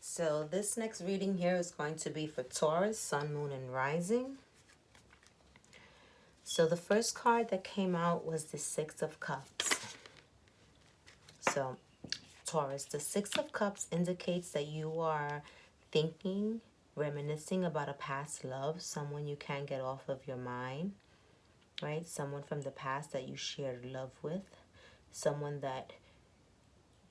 So this next reading here is going to be for Taurus, Sun, Moon, and Rising. So the first card that came out was the Six of Cups. So Taurus, the Six of Cups indicates that you are thinking, reminiscing about a past love, someone you can't get off of your mind, right? Someone from the past that you shared love with, someone that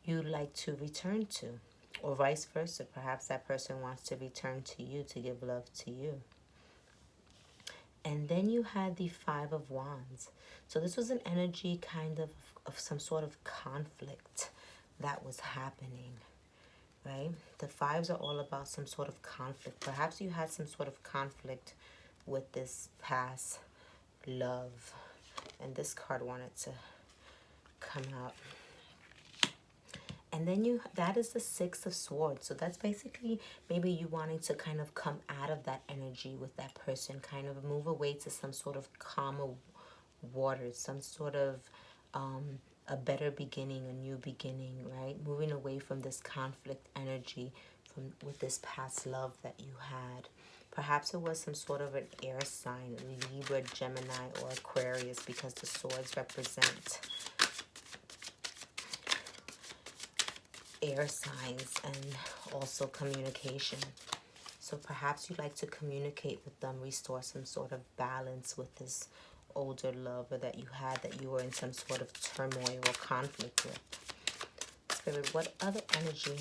you like to return to, or vice versa. Perhaps that person wants to return to you to give love to you. And then you had the Five of Wands. So this was an energy kind of some sort of conflict that was happening, right? The fives are all about some sort of conflict. Perhaps you had some sort of conflict with this past love. And this card wanted to come out. And then that is the Six of Swords. So that's basically maybe you wanting to kind of come out of that energy with that person, kind of move away to some sort of calmer waters, some sort of a better beginning, a new beginning, right? Moving away from this conflict energy with this past love that you had. Perhaps it was some sort of an air sign, Libra, Gemini, or Aquarius, because the swords represent air signs and also communication. So perhaps you like to communicate with them, restore some sort of balance with this older lover that you had, that you were in some sort of turmoil or conflict with. Spirit, what other energy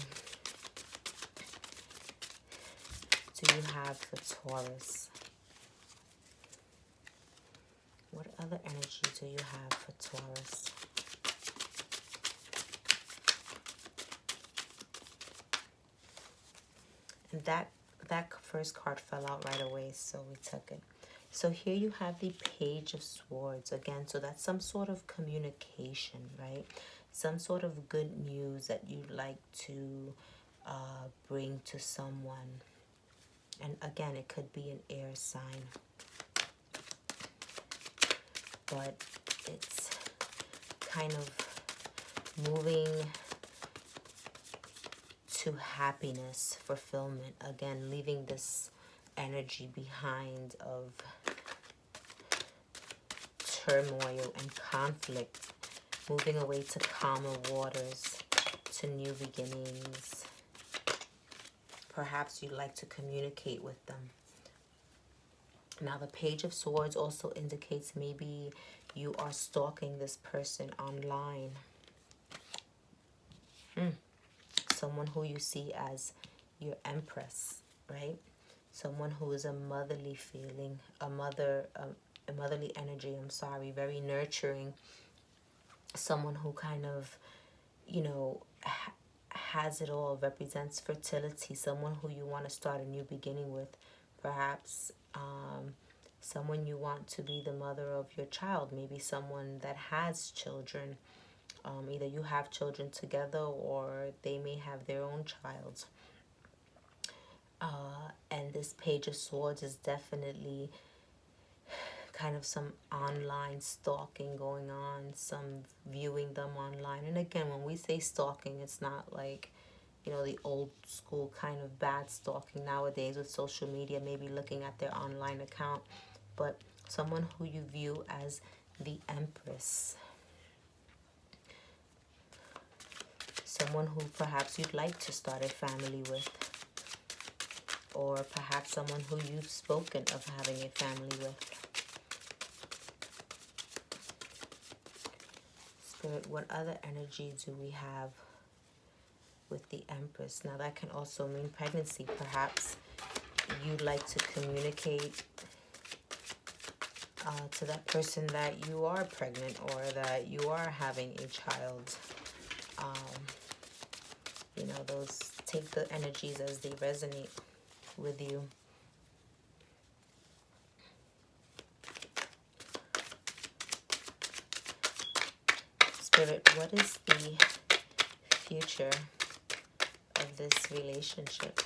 do you have for Taurus? What other energy do you have for Taurus? And that first card fell out right away, so we took it. So here you have the Page of Swords again. So that's some sort of communication, right? Some sort of good news that you'd like to bring to someone. And again, it could be an air sign. But it's kind of moving to happiness, fulfillment. Again, leaving this energy behind of turmoil and conflict, moving away to calmer waters, to new beginnings. Perhaps you'd like to communicate with them. Now, the Page of Swords also indicates maybe you are stalking this person online. Someone who you see as your empress, right? Someone who is a motherly feeling, a motherly energy, very nurturing. Someone who kind of, has it all, represents fertility. Someone who you want to start a new beginning with. Perhaps someone you want to be the mother of your child. Maybe someone that has children. Either you have children together or they may have their own child. And this Page of Swords is definitely kind of some online stalking going on, some viewing them online. And again, when we say stalking, it's not like, the old school kind of bad stalking nowadays with social media, maybe looking at their online account, but someone who you view as the Empress. Someone who perhaps you'd like to start a family with. Or perhaps someone who you've spoken of having a family with. Spirit, what other energy do we have with the Empress? Now that can also mean pregnancy. Perhaps you'd like to communicate to that person that you are pregnant or that you are having a child. Those, take the energies as they resonate with you. Spirit, what is the future of this relationship?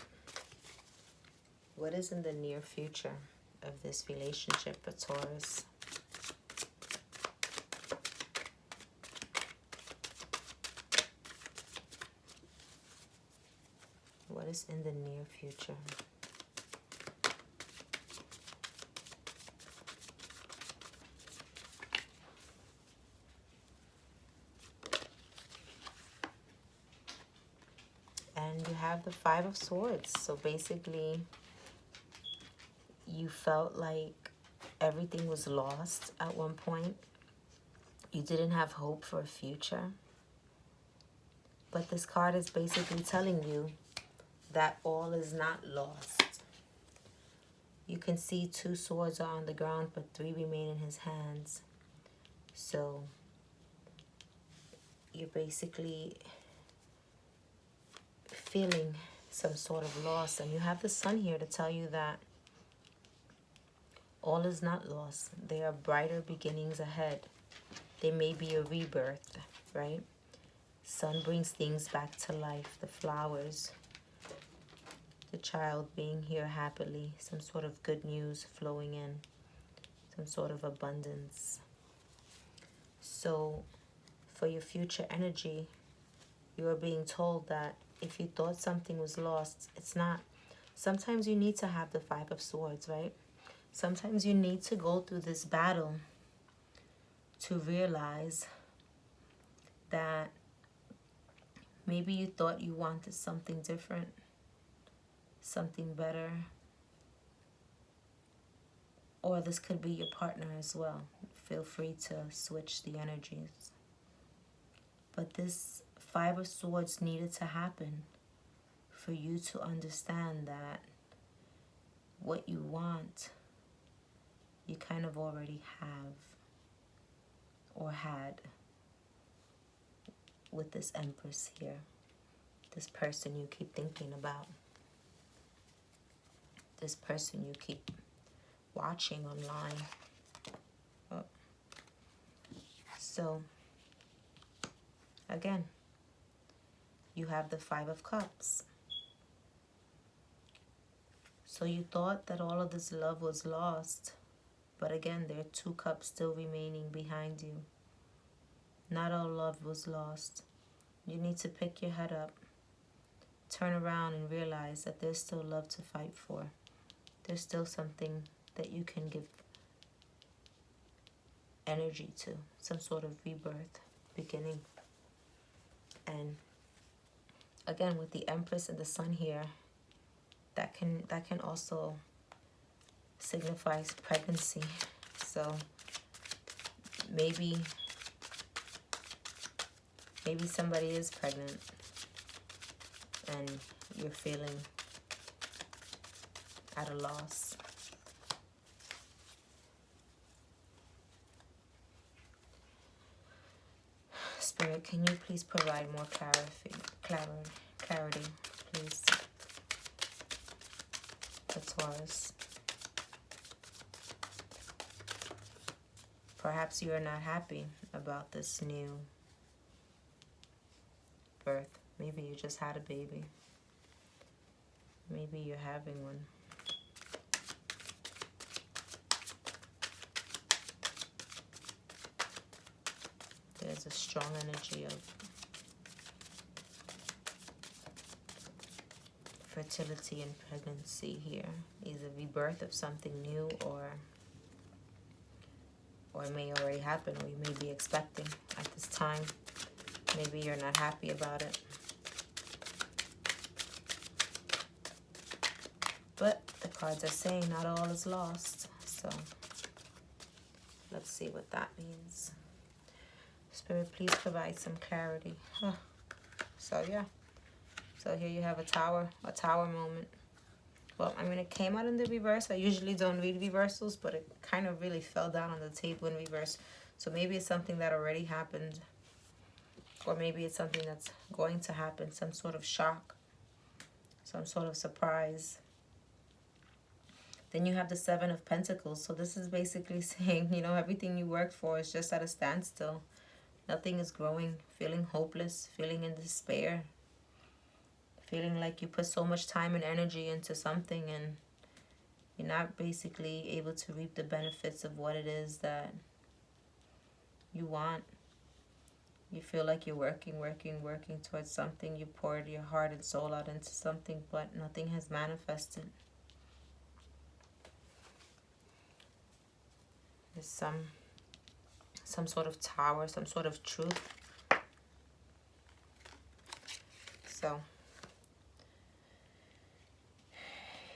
What is in the near future of this relationship for Taurus? What is in the near future? And you have the Five of Swords. So basically, you felt like everything was lost at one point. You didn't have hope for a future. But this card is basically telling you that all is not lost. You can see 2 swords are on the ground, but 3 remain in his hands. So you're basically feeling some sort of loss. And you have the Sun here to tell you that all is not lost. There are brighter beginnings ahead. There may be a rebirth, right? Sun brings things back to life. The flowers, the child being here happily, some sort of good news flowing in, some sort of abundance. So for your future energy, you are being told that if you thought something was lost, it's not. Sometimes you need to have the Five of Swords, right? Sometimes you need to go through this battle to realize that maybe you thought you wanted something different, something better. Or this could be your partner as well. Feel free to switch the energies. But this Five of Swords needed to happen for you to understand that what you want, you kind of already have or had with this Empress here. This person you keep thinking about. This person you keep watching online. Oh. So, again, you have the Five of Cups. So you thought that all of this love was lost. But again, there are 2 cups still remaining behind you. Not all love was lost. You need to pick your head up. Turn around and realize that there's still love to fight for. There's still something that you can give energy to. Some sort of rebirth, beginning. And again, with the Empress and the Sun here, that can also signifies pregnancy. So maybe somebody is pregnant and you're feeling at a loss. Spirit, can you please provide more clarity, please, for Taurus? Perhaps you are not happy about this new birth. Maybe you just had a baby. Maybe you're having one. There's a strong energy of fertility and pregnancy here. Either rebirth of something new, or it may already happen, or you may be expecting at this time. Maybe you're not happy about it. But the cards are saying not all is lost. So let's see what that means. Spirit, please provide some clarity. So yeah. So here you have a tower moment. Well, I mean, it came out in the reverse. I usually don't read reversals, but it kind of really fell down on the table in reverse. So maybe it's something that already happened. Or maybe it's something that's going to happen. Some sort of shock. Some sort of surprise. Then you have the Seven of Pentacles. So this is basically saying, you know, everything you worked for is just at a standstill. Nothing is growing. Feeling hopeless. Feeling in despair. Feeling like you put so much time and energy into something and you're not basically able to reap the benefits of what it is that you want. You feel like you're working towards something. You poured your heart and soul out into something, but nothing has manifested. There's some sort of tower, some sort of truth. So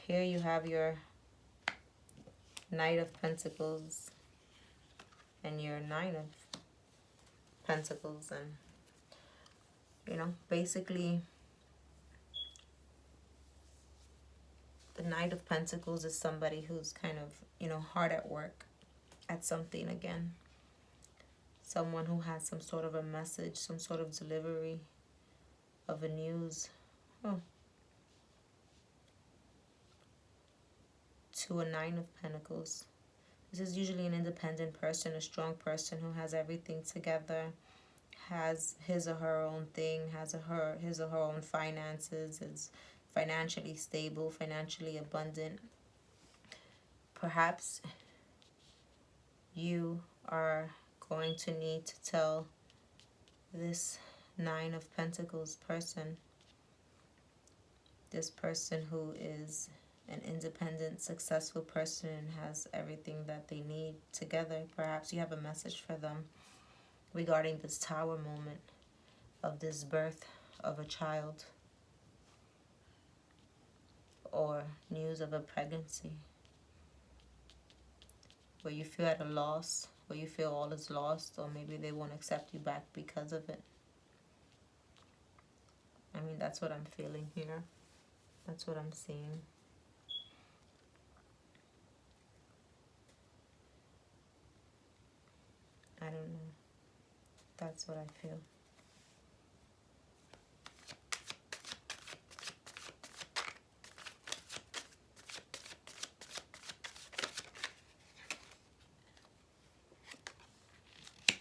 here you have your Knight of Pentacles and your Nine of Pentacles, and you know, basically the Knight of Pentacles is somebody who's kind of, you know, hard at work at something again. Someone who has some sort of a message, some sort of delivery of a news. To a Nine of Pentacles. This is usually an independent person, a strong person who has everything together, has his or her own thing, has his or her own finances, is financially stable, financially abundant. Perhaps you are going to need to tell this Nine of Pentacles person, this person who is an independent, successful person and has everything that they need together. Perhaps you have a message for them regarding this tower moment of this birth of a child or news of a pregnancy, where you feel at a loss, where you feel all is lost, or maybe they won't accept you back because of it. I mean, that's what I'm feeling here. That's what I'm seeing. I don't know. That's what I feel.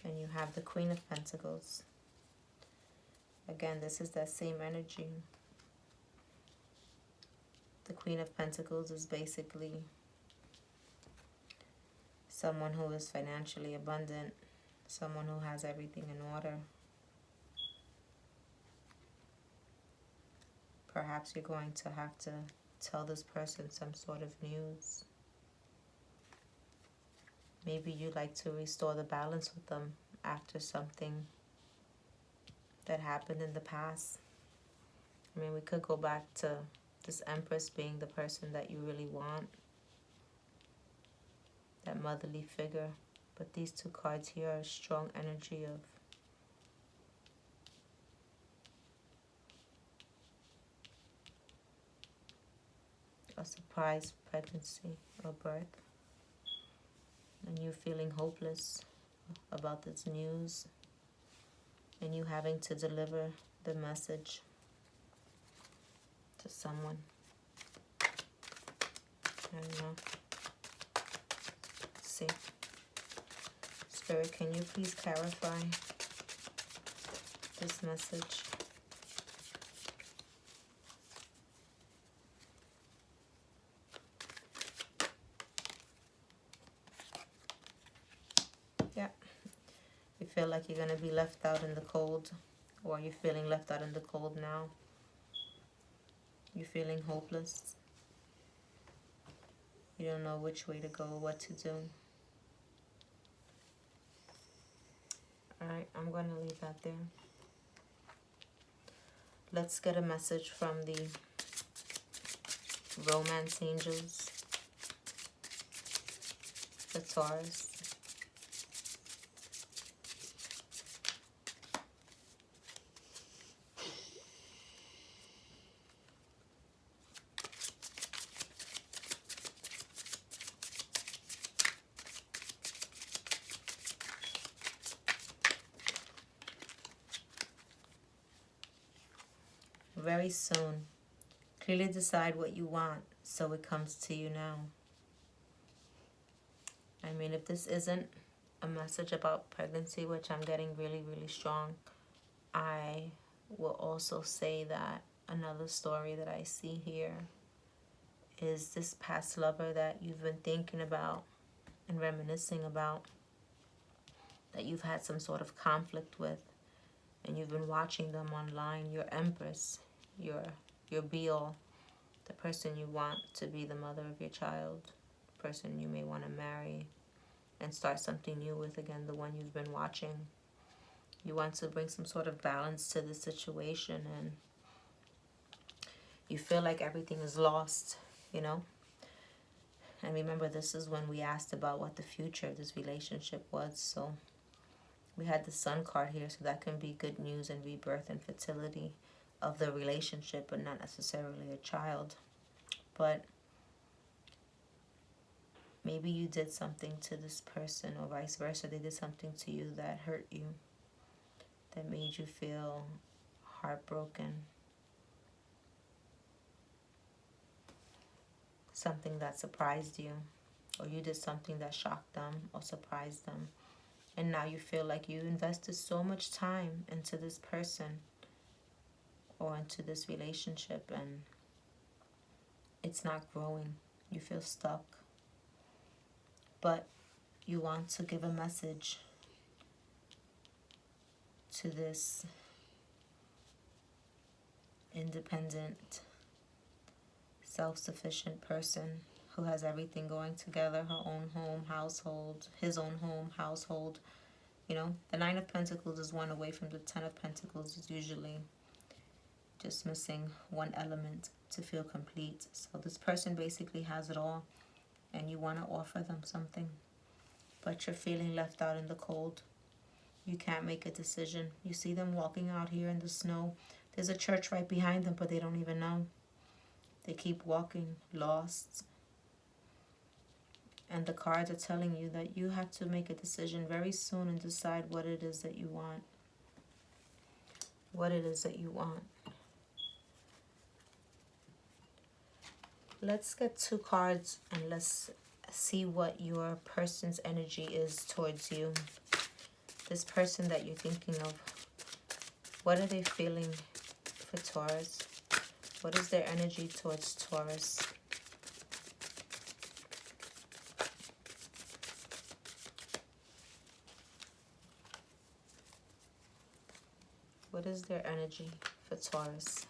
And you have the Queen of Pentacles. Again, this is that same energy. The Queen of Pentacles is basically someone who is financially abundant, someone who has everything in order. Perhaps you're going to have to tell this person some sort of news. Maybe you'd like to restore the balance with them after something that happened in the past. I mean, we could go back to this Empress being the person that you really want, that motherly figure. But these two cards here are strong energy of a surprise pregnancy or birth, and you feeling hopeless about this news, and you having to deliver the message to someone. I don't know. Let's see. Spirit, can you please clarify this message? Yeah. You feel like you're going to be left out in the cold, or you're feeling left out in the cold now. You're feeling hopeless. You don't know which way to go, what to do. Alright, I'm going to leave that there. Let's get a message from the Romance Angels for Taurus. Very soon. Clearly decide what you want so it comes to you now. I mean, if this isn't a message about pregnancy, which I'm getting really, really strong, I will also say that another story that I see here is this past lover that you've been thinking about and reminiscing about, that you've had some sort of conflict with. and you've been watching them online, your Empress, your be-all, the person you want to be the mother of your child, the person you may want to marry and start something new with again, the one you've been watching. You want to bring some sort of balance to the situation, and you feel like everything is lost, you know? And remember, this is when we asked about what the future of this relationship was. So we had the Sun card here, so that can be good news and rebirth and fertility of the relationship, but not necessarily a child. But maybe you did something to this person, or vice versa. They did something to you that hurt you, that made you feel heartbroken. Something that surprised you, or you did something that shocked them or surprised them. And now you feel like you invested so much time into this person or into this relationship, and it's not growing. You feel stuck. But you want to give a message to this independent, self-sufficient person who has everything going together, her own home, household, his own home, household. You know, the Nine of Pentacles is one away from the Ten of Pentacles. Is usually just missing one element to feel complete. So this person basically has it all, and you want to offer them something, but you're feeling left out in the cold. You can't make a decision. You see them walking out here in the snow. There's a church right behind them, but they don't even know. They keep walking, lost. And the cards are telling you that you have to make a decision very soon and decide what it is that you want. What it is that you want. Let's get 2 cards and let's see what your person's energy is towards you. This person that you're thinking of, what are they feeling for Taurus? What is their energy towards Taurus? What is their energy for Taurus?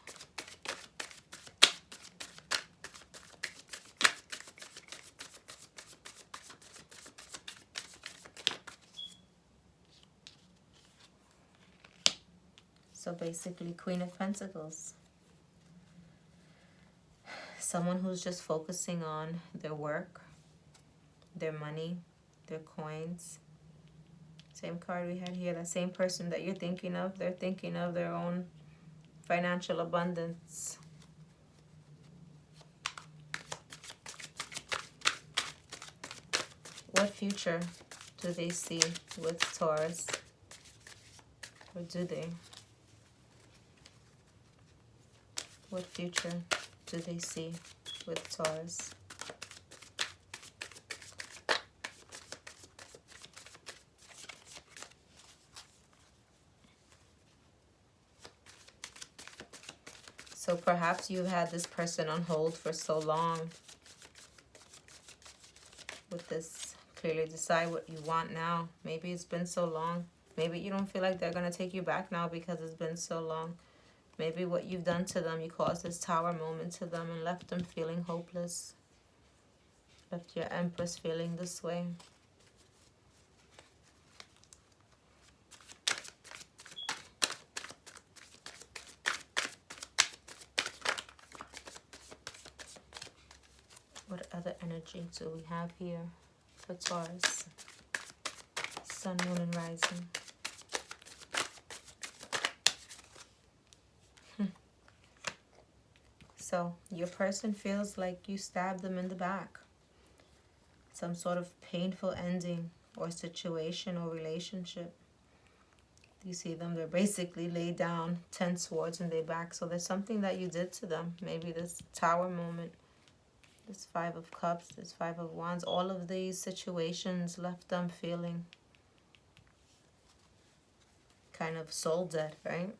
So basically, Queen of Pentacles. Someone who's just focusing on their work, their money, their coins. Same card we had here. That same person that you're thinking of, they're thinking of their own financial abundance. What future do they see with Taurus? Or do they? What future do they see with Taurus? So perhaps you've had this person on hold for so long. With this, clearly decide what you want now. Maybe it's been so long. Maybe you don't feel like they're going to take you back now because it's been so long. Maybe what you've done to them, you caused this tower moment to them and left them feeling hopeless. Left your Empress feeling this way. What other energy do we have here for Taurus? Sun, Moon, and Rising. So your person feels like you stabbed them in the back. Some sort of painful ending or situation or relationship. You see them, they're basically laid down, 10 swords in their back. So there's something that you did to them. Maybe this tower moment, this 5 of Cups, this 5 of Wands. All of these situations left them feeling kind of soul dead, right?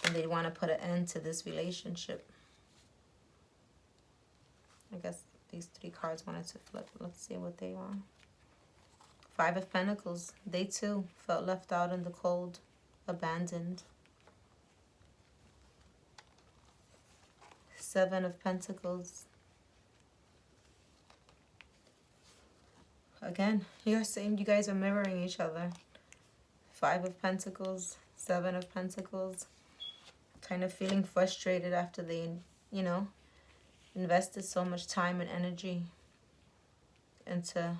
And they want to put an end to this relationship. I guess these 3 cards wanted to flip. Let's see what they are. Five of Pentacles. They too felt left out in the cold, abandoned. Seven of Pentacles. Again, you're saying you guys are mirroring each other. Five of Pentacles, Seven of Pentacles. Kind of feeling frustrated after they, you know, invested so much time and energy into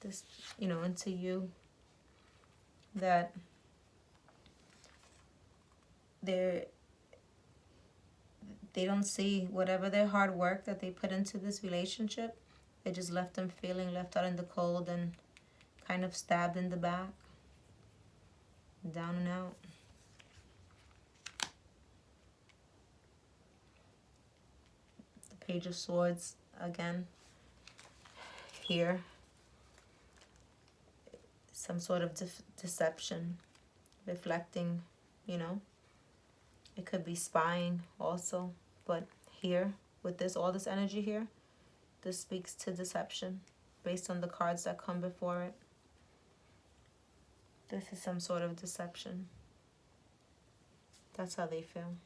this, you know, into you, that they don't see whatever their hard work that they put into this relationship. It just left them feeling left out in the cold and kind of stabbed in the back. Down and out. The Page of Swords again. Here. Some sort of deception. Reflecting, you know. It could be spying also. But here, with this, all this energy here, this speaks to deception based on the cards that come before it. This is some sort of deception. That's how they feel.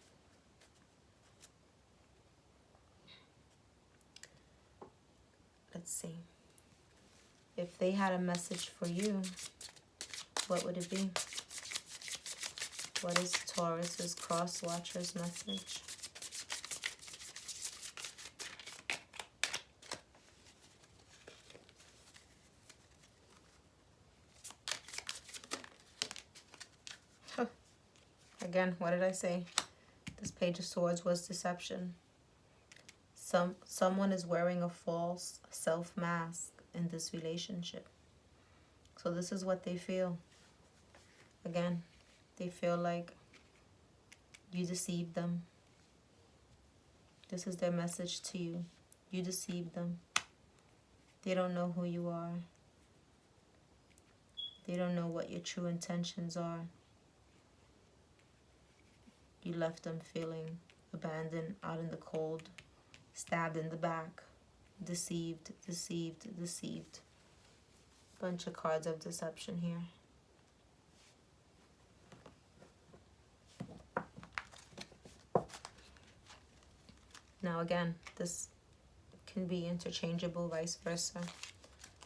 Let's see. If they had a message for you, what would it be? What is Taurus's cross watcher's message? Again, what did I say? This Page of Swords was deception. Someone is wearing a false self-mask in this relationship. So this is what they feel. Again, they feel like you deceived them. This is their message to you. You deceived them. They don't know who you are. They don't know what your true intentions are. You left them feeling abandoned, out in the cold, stabbed in the back, deceived, deceived, deceived. Bunch of cards of deception here. Now again, this can be interchangeable, vice versa.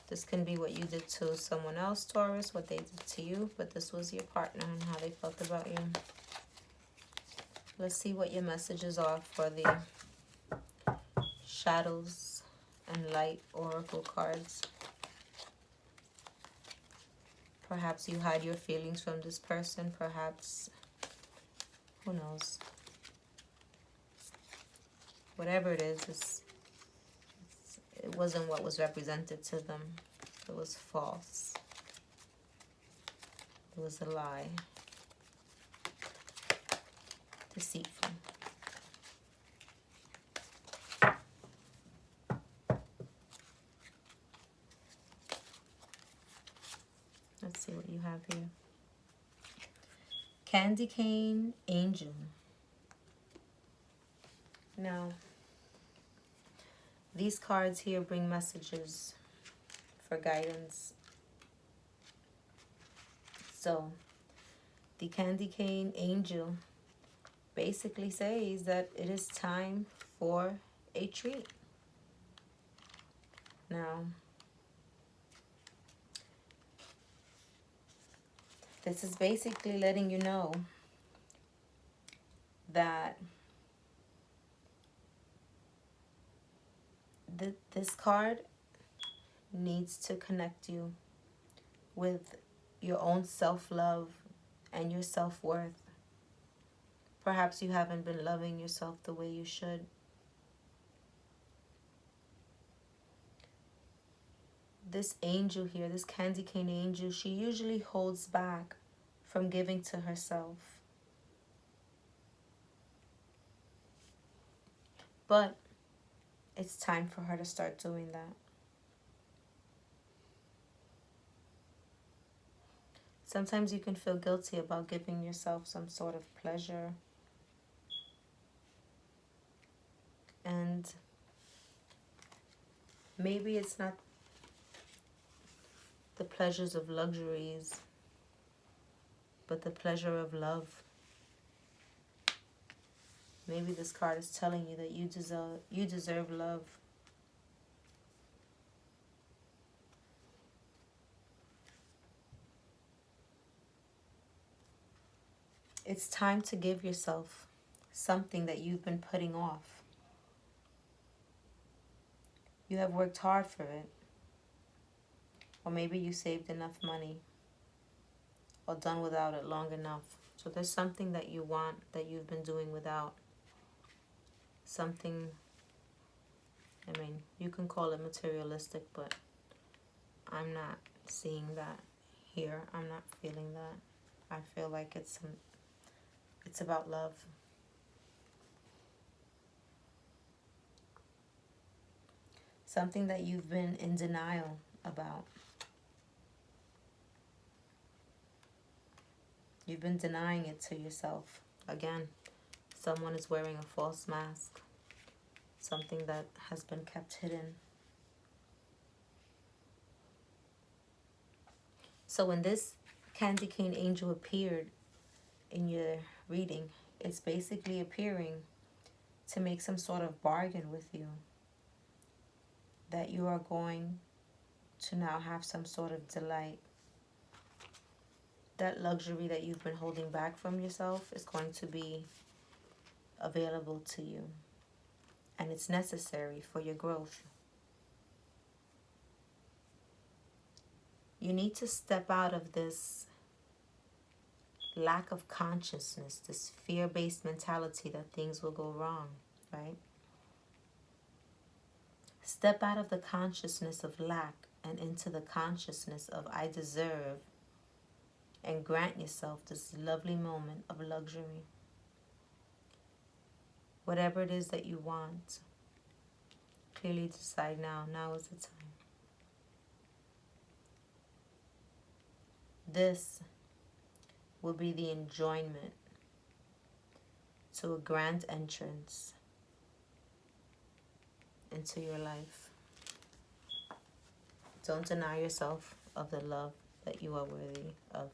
This can be what you did to someone else, Taurus, what they did to you, but this was your partner and how they felt about you. Let's see what your messages are for the Shadows and Light Oracle cards. Perhaps you hide your feelings from this person. Perhaps, who knows? Whatever it is, it wasn't what was represented to them. It was false. It was a lie. Deceitful. Let's see what you have here. Candy Cane Angel. Now, these cards here bring messages for guidance. So, the Candy Cane Angel basically says that it is time for a treat. Now, this is basically letting you know that this card needs to connect you with your own self-love and your self-worth. Perhaps you haven't been loving yourself the way you should. This angel here, this candy cane angel, she usually holds back from giving to herself. But it's time for her to start doing that. Sometimes you can feel guilty about giving yourself some sort of pleasure. And maybe it's not the pleasures of luxuries, but the pleasure of love. Maybe this card is telling you that you deserve love. It's time to give yourself something that you've been putting off. You have worked hard for it. Or maybe you saved enough money or done without it long enough. So there's something that you want that you've been doing without. Something, I mean, you can call it materialistic, but I'm not seeing that here. I'm not feeling that. I feel like it's about love. Something that you've been in denial about. You've been denying it to yourself. Again, someone is wearing a false mask. Something that has been kept hidden. So when this candy cane angel appeared in your reading, it's basically appearing to make some sort of bargain with you. That you are going to now have some sort of delight. That luxury that you've been holding back from yourself is going to be available to you. And it's necessary for your growth. You need to step out of this lack of consciousness, this fear-based mentality that things will go wrong, right? Step out of the consciousness of lack and into the consciousness of I deserve, and grant yourself this lovely moment of luxury. Whatever it is that you want, clearly decide now. Now is the time. This will be the enjoyment to a grand entrance into your life. Don't deny yourself of the love that you are worthy of.